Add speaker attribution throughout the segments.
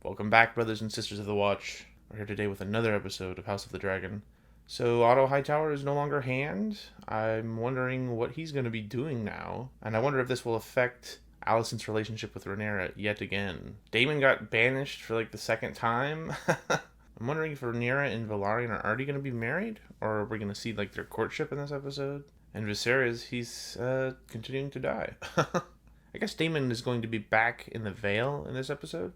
Speaker 1: Welcome back, brothers and sisters of the Watch. We're here today with another episode of House of the Dragon. So Otto Hightower is no longer Hand. I'm wondering what he's going to be doing now, and I wonder if this will affect Alicent's relationship with Rhaenyra yet again. Daemon got banished for the second time. I'm wondering if Rhaenyra and Velaryon are already going to be married, or are we going to see their courtship in this episode? And Viserys, he's continuing to die. I guess Daemon is going to be back in the Vale in this episode.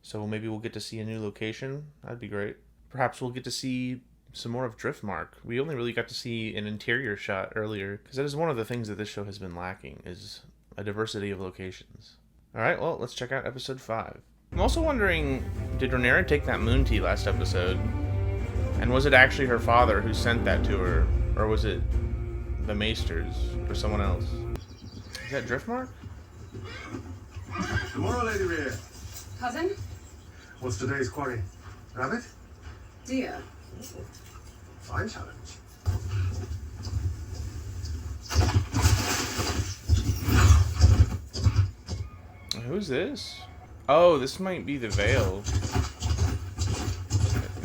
Speaker 1: So maybe we'll get to see a new location. That'd be great. Perhaps we'll get to see some more of Driftmark. We only really got to see an interior shot earlier, because that is one of the things that this show has been lacking, is a diversity of locations. Alright, well, let's check out episode 5. I'm also wondering, did Rhaenyra take that moon tea last episode? And was it actually her father who sent that to her? Or was it the Maesters? Or someone else? Is that Driftmark?
Speaker 2: Tomorrow, Lady Rhea.
Speaker 3: Cousin?
Speaker 2: What's today's quarry? Rabbit?
Speaker 3: Dear.
Speaker 2: Fine challenge.
Speaker 1: Who's this? Oh, this might be the Vale.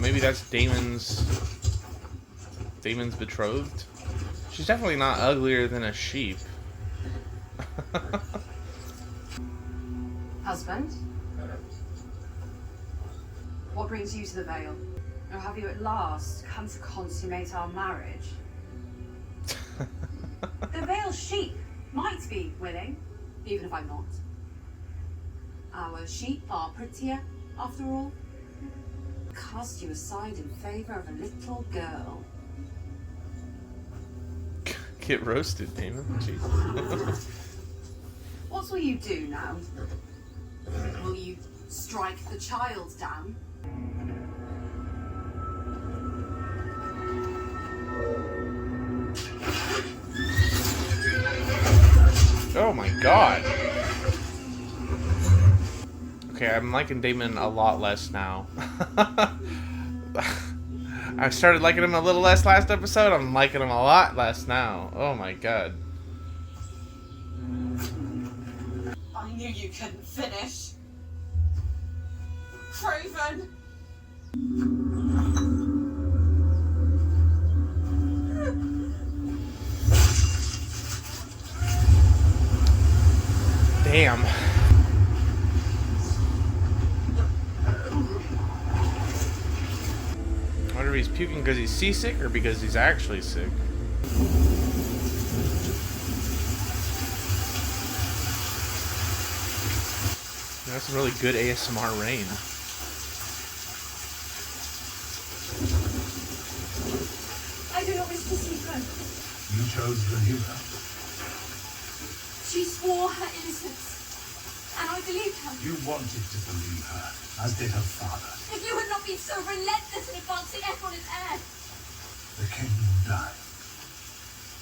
Speaker 1: Maybe that's Daemon's betrothed. She's definitely not uglier than a sheep.
Speaker 3: Husband? What brings you to the Vale? Or have you at last come to consummate our marriage? The Vale sheep might be willing, even if I'm not. Our sheep are prettier, after all. Cast you aside in favor of a little girl.
Speaker 1: Get roasted, Daemon. Jeez.
Speaker 3: What will you do now? Will you strike the child down?
Speaker 1: Oh my god. Okay, I'm liking Daemon a lot less now. I started liking him a little less last episode. I'm liking him a lot less now. Oh my god.
Speaker 3: I knew you couldn't finish. Craven!
Speaker 1: Damn. I wonder if he's puking because he's seasick or because he's actually sick. That's some really good ASMR rain.
Speaker 3: I do not wish to see her.
Speaker 2: You chose Rhaenyra.
Speaker 3: She swore her innocence, and I believed her.
Speaker 2: You wanted to believe her, as did her father.
Speaker 3: If you had not been so relentless in advancing everyone as heir.
Speaker 2: The king will die.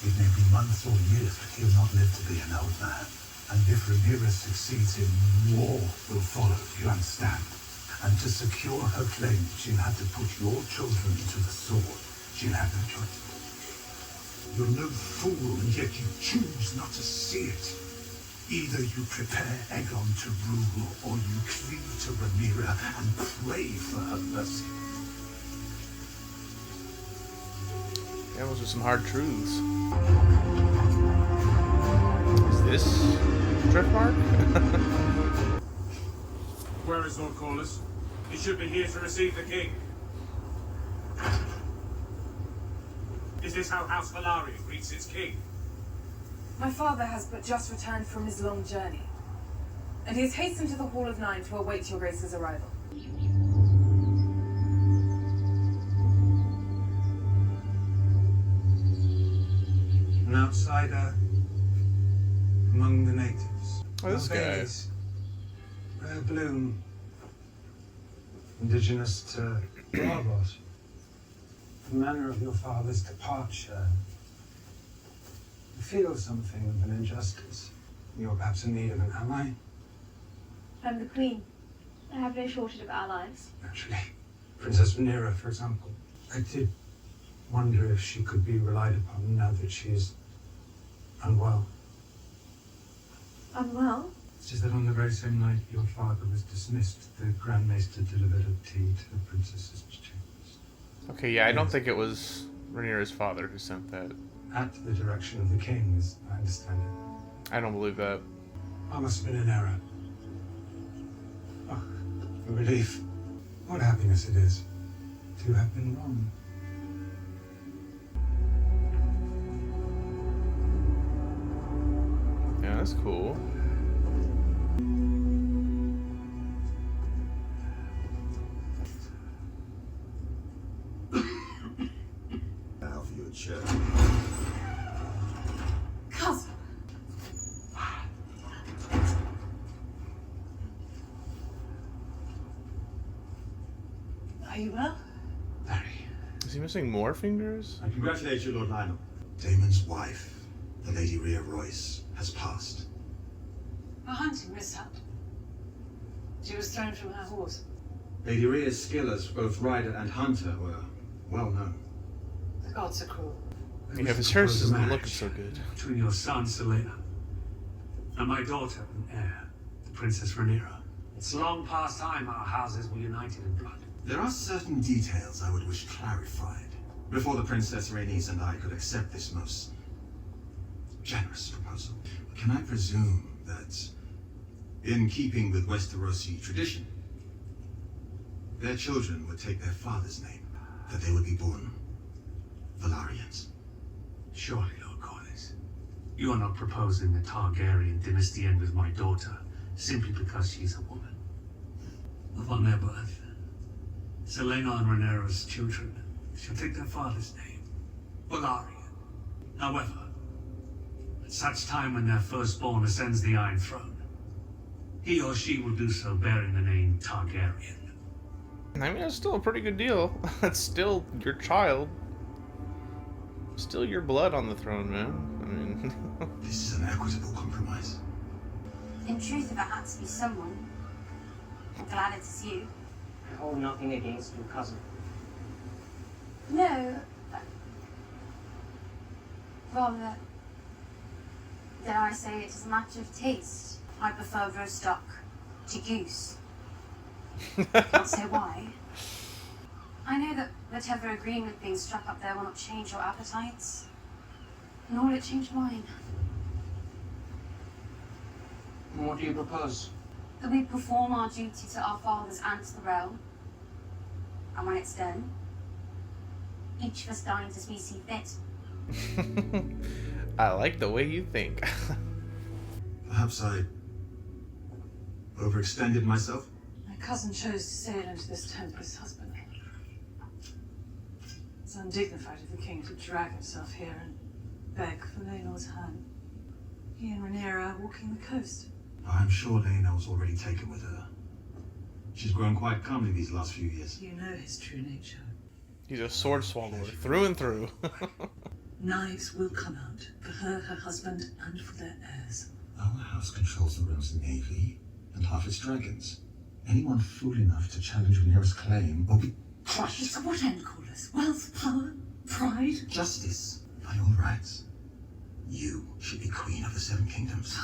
Speaker 2: It may be months or years, but he'll not live to be an old man. And if Rhaenyra succeeds in war will follow, you understand? And to secure her claim, she'll have to put your children to the sword. She'll have no choice. You're no fool, and yet you choose not to see it. Either you prepare Aegon to rule, or you cleave to Rhaenyra and pray for her mercy.
Speaker 1: Yeah, those are some hard truths. Is this Driftmark?
Speaker 4: Where is Lord Corlys? He should be here to receive the king. Is this how House Velaryon greets its king?
Speaker 5: My father has but just returned from his long journey, and he has hastened to the Hall of Nine to await your grace's arrival.
Speaker 6: An outsider among the natives.
Speaker 1: Oh, this guy.
Speaker 6: Alves, rare bloom, indigenous to Braavos. The manner of your father's departure. You feel something of an injustice. You're perhaps in need of an ally.
Speaker 7: I'm the Queen. I have no shortage of allies.
Speaker 6: Naturally. Princess Rhaenyra, for example. I did wonder if she could be relied upon now that she's unwell.
Speaker 7: Unwell?
Speaker 6: It's just that on the very same night your father was dismissed, the Grand Maester delivered a tea to the princess's chambers.
Speaker 1: Okay, yeah, I don't think it was Rhaenyra's father who sent that.
Speaker 6: At the direction of the king, as I understand it.
Speaker 1: I don't believe that.
Speaker 6: I must have been in error. Oh, a relief. What happiness it is to have been wrong.
Speaker 1: Yeah, that's cool.
Speaker 8: Now for your chair.
Speaker 3: Cousin. Are you well?
Speaker 6: Very.
Speaker 1: Is he missing more fingers?
Speaker 8: I congratulate you, Lord Lionel. Damon's wife, the Lady Rhea Royce, has passed.
Speaker 3: A hunting mishap. She was thrown from her horse.
Speaker 8: Lady Rhea's skill as both rider and hunter were well known.
Speaker 3: The gods are cruel.
Speaker 1: Yeah, his hair isn't looking so good.
Speaker 2: Between your son, Selena, and my daughter and heir, the Princess Rhaenyra. It's long past time our houses were united in blood.
Speaker 8: There are certain details I would wish clarified before the Princess Rhaenys and I could accept this most generous proposal. Can I presume that, in keeping with Westerosi tradition, their children would take their father's name, that they would be born Velaryons?
Speaker 2: Surely, Lord Corlys, you are not proposing the Targaryen dynasty end with my daughter simply because she's a woman. Upon their birth, Selena and Rhaenyra's children shall take their father's name, Velaryon. However, at such time when their firstborn ascends the Iron Throne, he or she will do so bearing the name Targaryen.
Speaker 1: I mean, it's still a pretty good deal. It's still your child. Still your blood on the throne, man. I mean...
Speaker 8: This is an equitable compromise.
Speaker 3: In truth, if it had to be someone, I'm glad it's you.
Speaker 9: I hold nothing against your cousin.
Speaker 3: No. Rather, dare I say it is a matter of taste. I prefer roast duck to goose. Can't say why. I know that whatever agreement being struck up there will not change your appetites, nor will it change mine.
Speaker 9: What do you propose?
Speaker 3: That we perform our duty to our fathers and to the realm, and when it's done, each of us dines as we see fit.
Speaker 1: I like the way you think.
Speaker 8: Perhaps I overextended myself?
Speaker 5: My cousin chose to sail into this temper's husband. It's undignified of the king to drag himself here and beg for Laenor's hand. He and Rhaenyra are walking the coast.
Speaker 8: I'm sure Laena was already taken with her. She's grown quite comely these last few years.
Speaker 5: You know his true nature.
Speaker 1: He's a sword swallower, through and through.
Speaker 5: Knives will come out for her, her husband, and for their heirs.
Speaker 8: Our house controls the realm's navy and half its dragons. Anyone fool enough to challenge Rhaenyra's claim will be crushed.
Speaker 5: To what end, Corlys? Wealth, power, pride?
Speaker 8: Justice, by all rights. You should be queen of the Seven Kingdoms.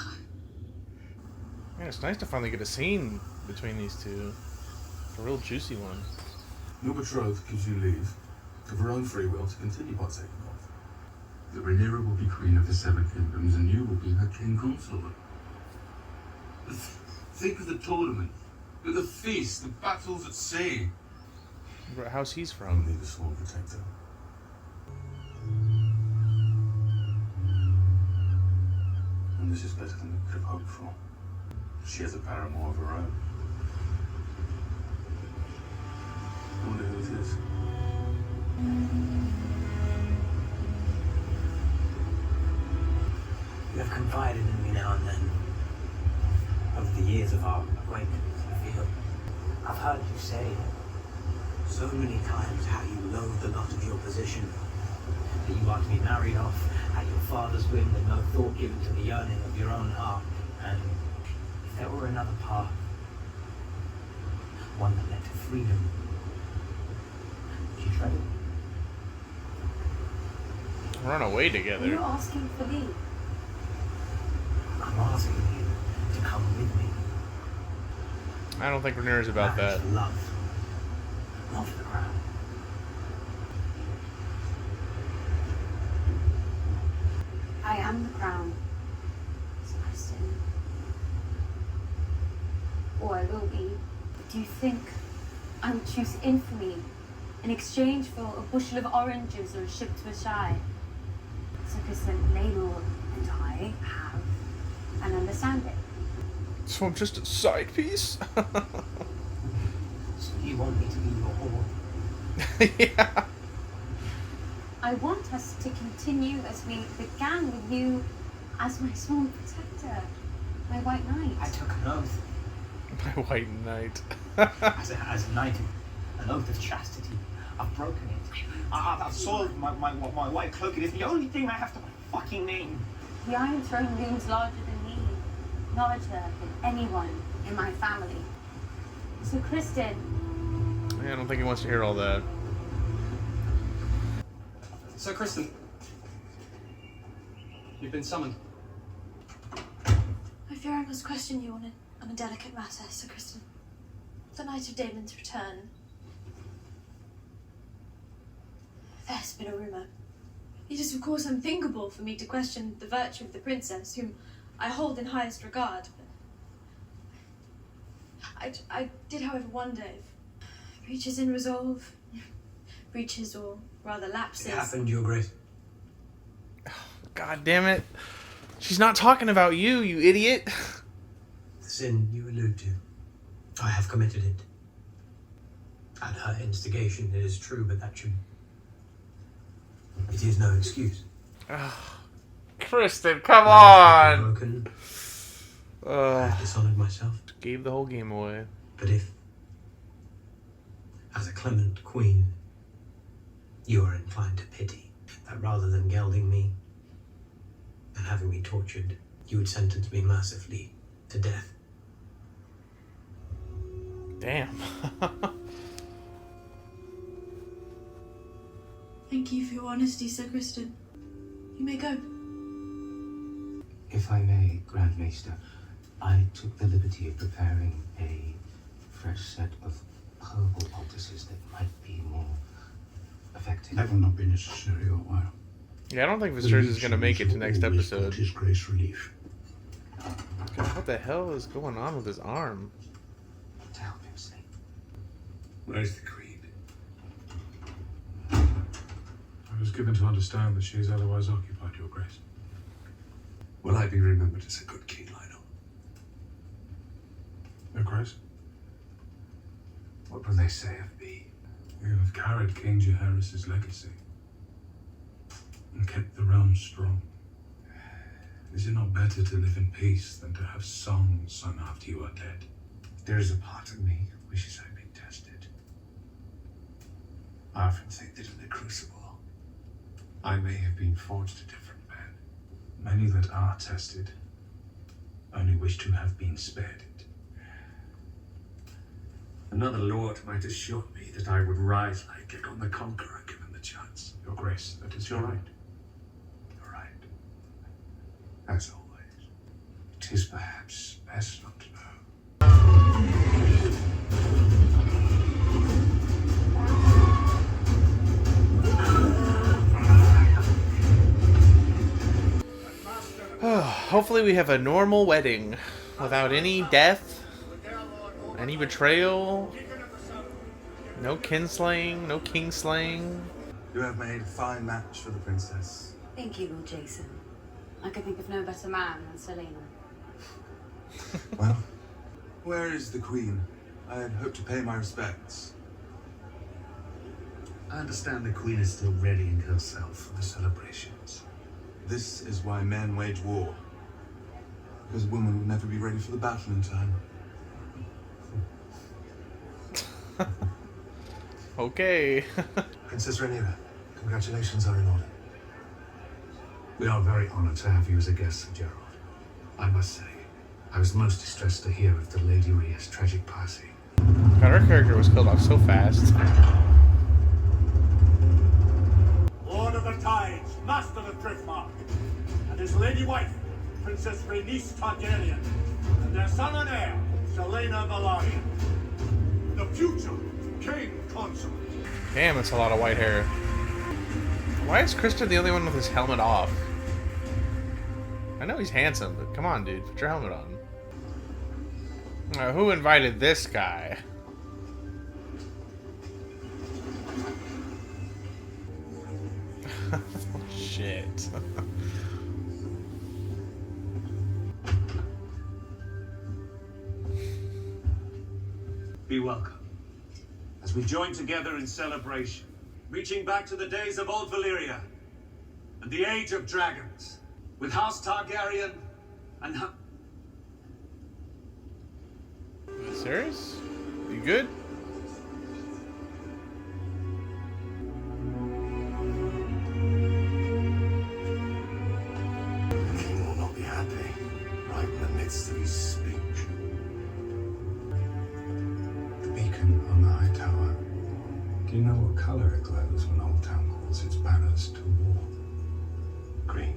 Speaker 1: Yeah, it's nice to finally get a scene between these two. A real juicy one.
Speaker 10: Your betrothed gives you leave, of her own free will, to continue partaking of.
Speaker 2: The Rhaenyra will be queen of the Seven Kingdoms, and you will be her king consort.
Speaker 10: Think of the tournament, the feast, the battles at sea.
Speaker 1: What house he's from?
Speaker 10: Only the sworn protector. And this is better than we could have hoped for. She has a paramour of her own. I wonder who it is.
Speaker 9: You have confided in me now and then. Over the years of our acquaintance, I feel. I've heard you say so many times how you loathe the lot of your position. That you are to be married off at your father's whim with no thought given to the yearning of your own heart. And if there were another path, one that led to freedom, would you tread it?
Speaker 1: Run away
Speaker 3: You're
Speaker 1: together.
Speaker 3: asking for leave.
Speaker 9: I'm asking you to come with me.
Speaker 1: I don't think Rhaenyra's about that.
Speaker 9: Love. Love the crown.
Speaker 3: I am the crown, Sir Kristen. Or I will be. Do you think I would choose infamy in exchange for a bushel of oranges or a ship to a Shire? Sir Kristen, Laenor and I have an understanding.
Speaker 1: So I'm just a side piece?
Speaker 9: So you want me to be your whore?
Speaker 1: Yeah.
Speaker 3: I want us to continue as we began with you as my sworn protector, my White Knight.
Speaker 9: I took an oath.
Speaker 1: My White Knight.
Speaker 9: as a knight, an oath of chastity. I've broken it. I've soiled my white cloak. It is the only thing I have to my fucking name.
Speaker 3: The Iron Throne looms larger than me, larger than anyone in my family. So, Kristen.
Speaker 1: Yeah, I don't think he wants to hear all that.
Speaker 11: Sir Kristen, you've been summoned.
Speaker 7: I fear I must question you on a delicate matter, Sir Kristen. The night of Damon's return. There's been a rumour. It is of course unthinkable for me to question the virtue of the princess, whom I hold in highest regard. But I did, however, wonder if breaches in resolve, breaches or rather lapses.
Speaker 9: It happened, Your Grace.
Speaker 1: God damn it. She's not talking about you, you idiot.
Speaker 9: The sin you allude to, I have committed it. At her instigation, it is true, but it is no excuse.
Speaker 1: Kristen, come
Speaker 9: I have
Speaker 1: on.
Speaker 9: broken. I have dishonored myself.
Speaker 1: Gave the whole game away.
Speaker 9: But if, as a clement queen, you are inclined to pity, that rather than gelding me and having me tortured, you would sentence me mercifully to death.
Speaker 1: Damn.
Speaker 7: Thank you for your honesty, Sir Kristen. You may go.
Speaker 10: If I may, Grand Maester, I took the liberty of preparing a fresh set of herbal poultices that might be more effective.
Speaker 2: That will not be necessary a while.
Speaker 1: Yeah, I don't think Viserys is going to make it to next episode.
Speaker 2: His grace relief.
Speaker 1: God, what the hell is going on with his arm?
Speaker 10: To help him sleep. Where's the Queen?
Speaker 12: I was given to understand that she is otherwise occupied, Your Grace.
Speaker 10: Will I be remembered as a good king, Lionel?
Speaker 12: Your Grace?
Speaker 10: What will they say of me?
Speaker 12: You have carried King Jaehaerys' legacy and kept the realm strong. Is it not better to live in peace than to have songs sung after you are dead?
Speaker 10: There is a part of me wishes I'd been tested. I often think that in the crucible, I may have been forged a different man.
Speaker 12: Many that are tested only wish to have been spared it.
Speaker 10: Another lord might assure me that I would rise like Aegon the Conqueror given the chance.
Speaker 12: Your Grace, that is your right.
Speaker 10: You're right. As always. 'Tis perhaps best not to know.
Speaker 1: Hopefully we have a normal wedding without any death, any betrayal, no kinslaying, no kingslaying.
Speaker 8: You have made a fine match for the princess.
Speaker 3: Thank you, Lord Jason. I could think of no better man than Selena.
Speaker 8: Well, where is the Queen? I had hoped to pay my respects.
Speaker 10: I understand the Queen is still readying herself for the celebrations.
Speaker 8: This is why men wage war. Because a woman would never be ready for the battle in time.
Speaker 1: Okay.
Speaker 10: Princess Rhaenyra, congratulations are in order. We are very honored to have you as a guest, Sir Gerald. I must say, I was most distressed to hear of the Lady Rhea's tragic passing.
Speaker 1: God, her character was killed off so fast.
Speaker 4: Lord of the Tides, Master of Driftmark, and his lady wife, Princess Rhaenys Targaryen, and their son and heir, Selena Valarian, the future king consort.
Speaker 1: Damn, it's a lot of white hair. Why is Kristen the only one with his helmet off? I know he's handsome, but come on, dude, put your helmet on. Who invited this guy? Shit.
Speaker 4: Be welcome. As we join together in celebration, reaching back to the days of old Valyria and the age of dragons, with House Targaryen and
Speaker 1: Serious? You good?
Speaker 8: The king will not be happy, right in the midst of his speech.
Speaker 6: The beacon on the high tower. Do you know what color it glows when Old Town calls its banners to war?
Speaker 8: Green.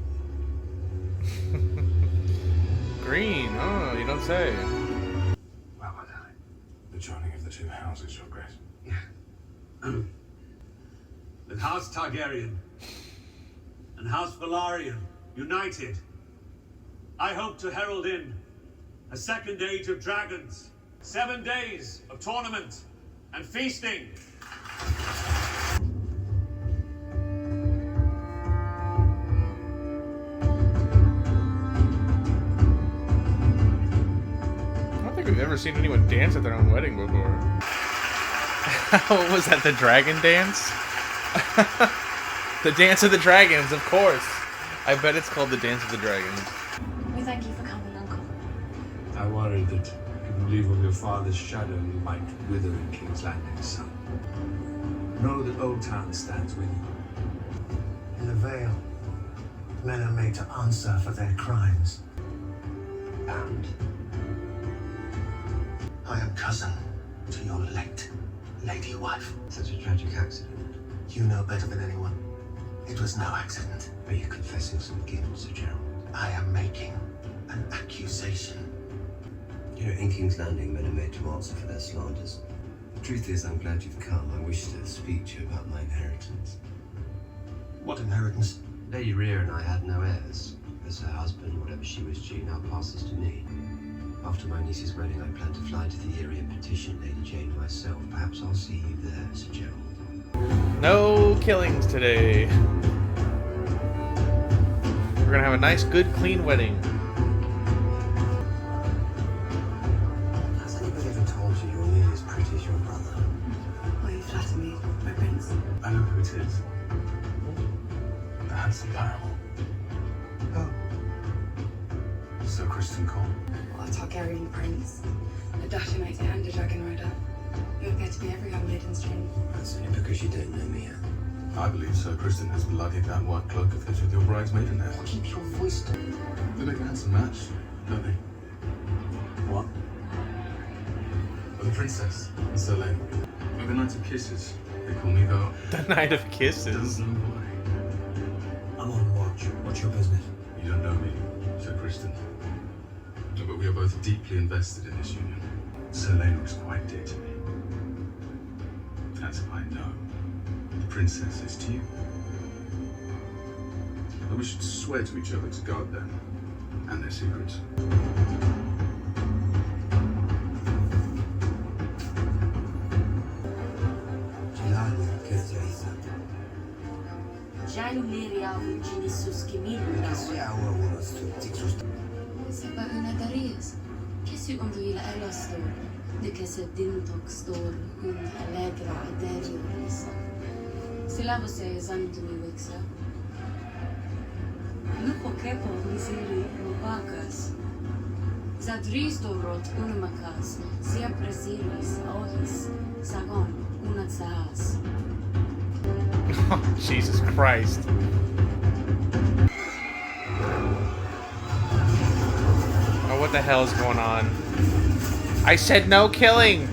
Speaker 1: Green. Oh, you don't say.
Speaker 8: Well, I don't. The joining of the two houses, Your Grace.
Speaker 4: Yeah. With House Targaryen and House Valarian united, I hope to herald in a second age of dragons, 7 days of tournament and feasting.
Speaker 1: I don't think we've ever seen anyone dance at their own wedding before. What was that, the dragon dance? The Dance of the Dragons, of course. I bet it's called the Dance of the Dragons.
Speaker 7: We thank you for coming, Uncle.
Speaker 10: I worried that if you believe of your father's shadow, you might wither in King's Landing, son. Know that Old Town stands with you.
Speaker 2: In the Vale, men are made to answer for their crimes. And I am cousin to your late lady wife.
Speaker 9: Such a tragic accident.
Speaker 2: You know better than anyone. It was no accident.
Speaker 9: Are you confessing some guilt, Sir Gerald?
Speaker 2: I am making an accusation.
Speaker 9: Here in King's Landing, men are made to answer for their slanders. The truth is, I'm glad you've come. I wish to speak to you about my inheritance.
Speaker 2: What inheritance?
Speaker 9: Lady Rhea and I had no heirs. As her husband, whatever she was due, now passes to me. After my niece's wedding, I plan to fly to the Eyrie and petition Lady Jane myself. Perhaps I'll see you there, Sir Gerald.
Speaker 1: No killings today. We're gonna have a nice, good, clean wedding.
Speaker 9: Has anybody ever told you you're nearly as pretty as your brother?
Speaker 3: Oh, you flatter me, my prince.
Speaker 12: I know who it is. The handsome Parable.
Speaker 2: Oh.
Speaker 12: Sir Kristen Cole.
Speaker 3: A Targaryen prince, a Dasher knight and a dragon rider. You appear to be every young maiden's dream.
Speaker 9: That's only because you don't know me yet.
Speaker 12: I believe Sir Kristen has bloodied that white cloak of his with your bride's maidenhair.
Speaker 9: Keep your voice down.
Speaker 12: They make a handsome match, don't they? What? Oh, the princess, Sir Lane. Oh, the Knight of Kisses. They call me though.
Speaker 1: The Night of Kisses.
Speaker 12: Don't know why.
Speaker 9: I'm on watch. What's your business?
Speaker 12: You don't know me, Sir Kristen. But we are both deeply invested in this union. Sir Lane was quite dear to me. As I know, the princess is to you. And we should swear to each other to guard them and their secrets.
Speaker 3: Sapa una Darius. Kessu om du vill ella stor. Det kessu din tok stor un allegra iderio risa. Sila você zanto mi wixa. Nuko kepo miseri robacas. Zadristo rot unmakas. Sia presiris ohis. Sagon unatsahas.
Speaker 1: Jesus Christ. Oh, what the hell is going on? I said no killing!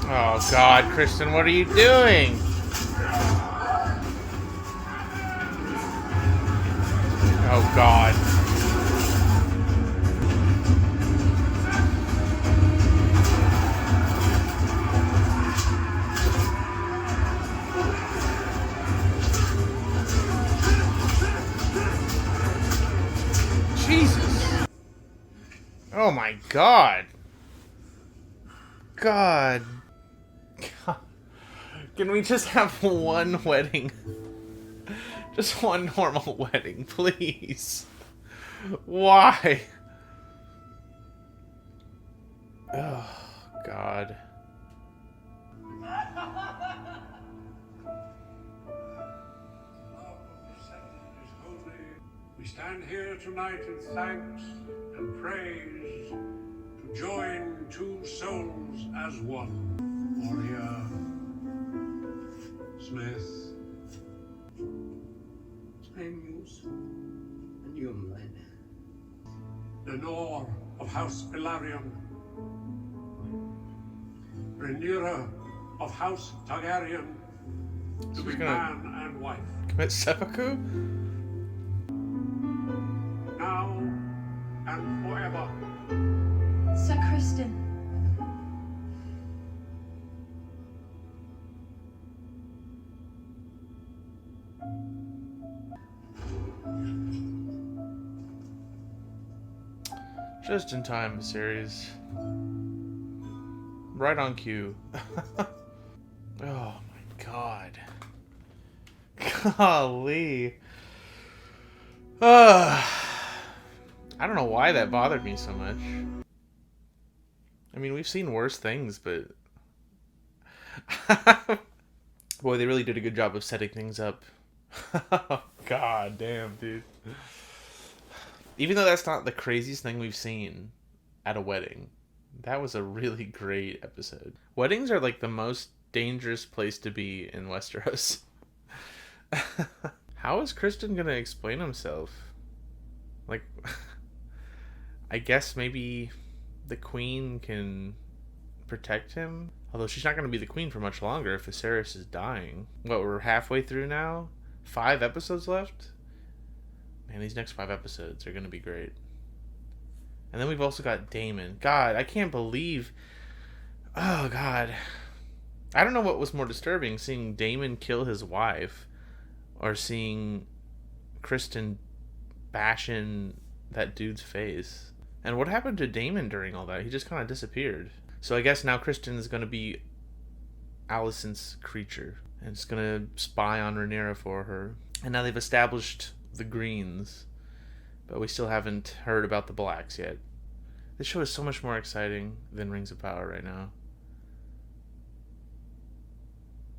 Speaker 1: Oh God, Kristen, what are you doing? Jesus. Oh my god. God. Can we just have one wedding? Just one normal wedding, please. Why? Oh, God.
Speaker 12: We stand here tonight in thanks and praise to join two souls as one. Warrior Smith.
Speaker 9: I'm yours, and you're mine.
Speaker 12: Lenore of House Velaryon. Rhaenyra of House Targaryen. To be man and wife.
Speaker 1: Commit seppuku?
Speaker 12: Now and forever.
Speaker 7: Sir Kristen.
Speaker 1: Just in time, series. Right on cue. Oh my god. Golly. I don't know why that bothered me so much. I mean, we've seen worse things, but... Boy, they really did a good job of setting things up. God damn, dude. Even though that's not the craziest thing we've seen at a wedding, that was a really great episode. Weddings are like the most dangerous place to be in Westeros. How is Kristen gonna explain himself? Like, I guess maybe the queen can protect him? Although she's not gonna be the queen for much longer if Viserys is dying. What, we're halfway through now? 5 episodes left? Man, these next 5 episodes are going to be great. And then we've also got Daemon. God, I can't believe... Oh, God. I don't know what was more disturbing, seeing Daemon kill his wife or seeing Kristen bash in that dude's face. And what happened to Daemon during all that? He just kind of disappeared. So I guess now Kristen is going to be Alicent's creature. And it's going to spy on Rhaenyra for her. And now they've established the Greens, but we still haven't heard about the Blacks yet. This show is so much more exciting than Rings of Power right now,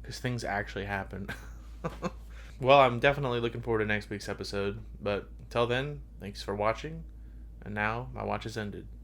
Speaker 1: because things actually happen. Well, I'm definitely looking forward to next week's episode, but until then, thanks for watching, and now my watch is ended.